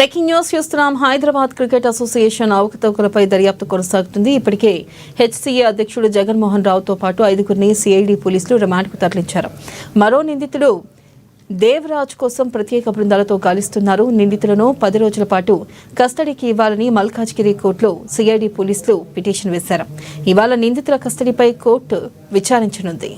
Breaking news చూస్తున్నాం. Hyderabad cricket association అవకతవకలపై దర్యాప్తు కొనసాగుతుంది. ఇప్పటికే హెచ్సీఏ అధ్యక్షుడు జగన్మోహన్ రావుతో పాటు 5గురిని సిఐడి పోలీసులు రిమాండ్కు తరలించారు. మరో నిందితుడు దేవరాజ్ కోసం ప్రత్యేక బృందాలతో గాలిస్తున్నారు. నిందితులను 10 రోజుల పాటు కస్టడీకి ఇవ్వాలని మల్కాజ్గిరి కోర్టులో సిఐడి పోలీసులు పిటిషన్ వేశారు. ఇవాళ నిందితుల కస్టడీపై కోర్టు విచారించనుంది.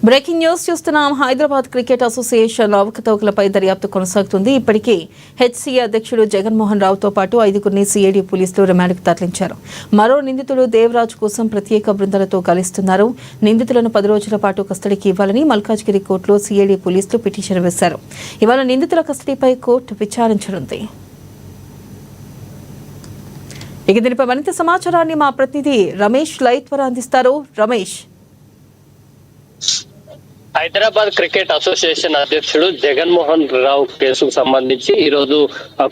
బ్రేకింగ్ న్యూస్ చూస్తున్నాం. హైదరాబాద్ క్రికెట్ అసోసియేషన్ అవకతవకలపై దర్యాప్తు కొనసాగుతుంది. ఇప్పటికే హెచ్సీఏ అధ్యక్షుడు జగన్మోహన్ రావుతో పాటు 5గురిని సిఐడి పోలీసులు రిమాండ్కు తరలించారు. మరో నిందితుడు దేవరాజ్ కోసం ప్రత్యేక బృందాలతో గాలిస్తున్నారు. నిందితులను 10 రోజుల పాటు కస్టడీకి ఇవ్వాలని మల్కాజ్గిరి కోర్టులో సిఐడి పోలీసులు పిటిషన్ వేశారు. ఇవాళ నిందితుల కస్టడీపై కోర్టు విచారించనుంది. ఇక దీనిపై మరింత సమాచారాన్ని మా ప్రతినిధి రమేష్ లైవ్ ద్వారా అందిస్తారు. రమేష్, హైదరాబాద్ క్రికెట్ అసోసియేషన్ అధ్యక్షుడు జగన్మోహన్ రావు కేసుకు సంబంధించి ఈ రోజు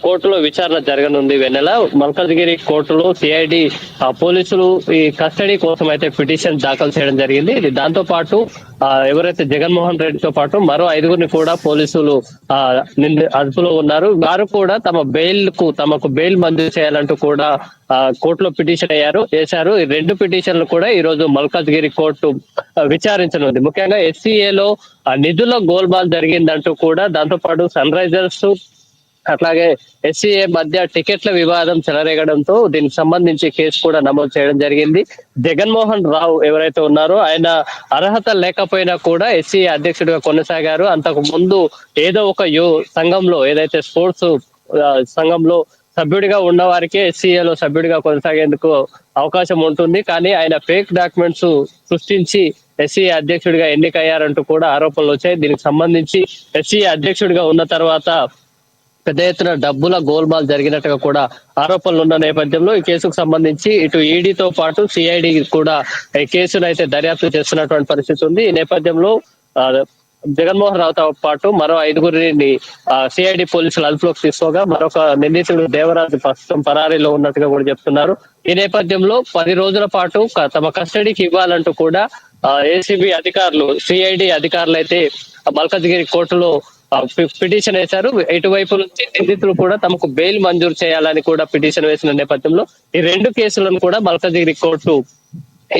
కోర్టులో విచారణ జరగనుంది. వెన్నెల మల్కాజ్గిరి కోర్టులో సిఐడి పోలీసులు ఈ కస్టడీ కోసం అయితే పిటిషన్ దాఖలు చేయడం జరిగింది. దాంతో పాటు ఎవరైతే జగన్మోహన్ రెడ్డితో పాటు మరో 5గురిని కూడా పోలీసులు అదుపులో ఉన్నారు. వారు కూడా తమకు బెయిల్ మంజూరు చేయాలంటూ కూడా కోర్టులో పిటిషన్ వేశారు. ఈ 2 పిటిషన్లు కూడా ఈ రోజు మల్కాజ్గిరి కోర్టు విచారించనుంది. ముఖ్యంగా ఎస్సీఏలో నిధుల గోల్బాల్ జరిగిందంటూ కూడా, దాంతో పాటు సన్ రైజర్స్ అట్లాగే ఎస్సీఏ మధ్య టికెట్ల వివాదం చెలరేగడంతో దీనికి సంబంధించి కేసు కూడా నమోదు చేయడం జరిగింది. జగన్మోహన్ రావు ఎవరైతే ఉన్నారో ఆయన అర్హత లేకపోయినా కూడా ఎస్సీఏ అధ్యక్షుడిగా కొనసాగారు. అంతకు ముందు ఏదో ఒక సంఘంలో, ఏదైతే స్పోర్ట్స్ సంఘంలో సభ్యుడిగా ఉన్న వారికే ఎస్సీఏలో సభ్యుడిగా కొనసాగేందుకు అవకాశం ఉంటుంది. కానీ ఆయన ఫేక్ డాక్యుమెంట్స్ సృష్టించి ఎస్సీఏ అధ్యక్షుడిగా ఎన్నికయ్యారంటూ కూడా ఆరోపణలు వచ్చాయి. దీనికి సంబంధించి ఎస్సీఏ అధ్యక్షుడిగా ఉన్న తర్వాత పెద్ద ఎత్తున డబ్బుల గోల్మాల్ జరిగినట్టుగా కూడా ఆరోపణలు ఉన్న నేపథ్యంలో ఈ కేసుకు సంబంధించి ఇటు ఈడీతో పాటు సిఐడి కూడా ఈ కేసును అయితే దర్యాప్తు చేస్తున్నటువంటి పరిస్థితి ఉంది. ఈ నేపథ్యంలో జగన్మోహన్ రావుతో పాటు మరో 5గురిని సిఐడి పోలీసులు అదుపులోకి తీసుకోగా మరొక నిందితుడు దేవరాజు ప్రస్తుతం పరారీలో ఉన్నట్టుగా కూడా చెప్తున్నారు. ఈ నేపథ్యంలో 10 రోజుల పాటు తమ కస్టడీకి ఇవ్వాలంటూ కూడా ఏసీబీ అధికారులు, సిఐడి అధికారులు అయితే మల్కాజ్గిరి కోర్టులో పిటిషన్ వేశారు. ఇటువైపు నుంచి నిందితులు కూడా తమకు బెయిల్ మంజూరు చేయాలని కూడా పిటిషన్ వేసిన నేపథ్యంలో ఈ 2 కేసులను కూడా మల్కాజ్గిరి కోర్టు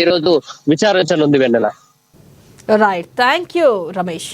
ఈ రోజు విచారించనుంది. Vennela. Right, thank you Ramesh.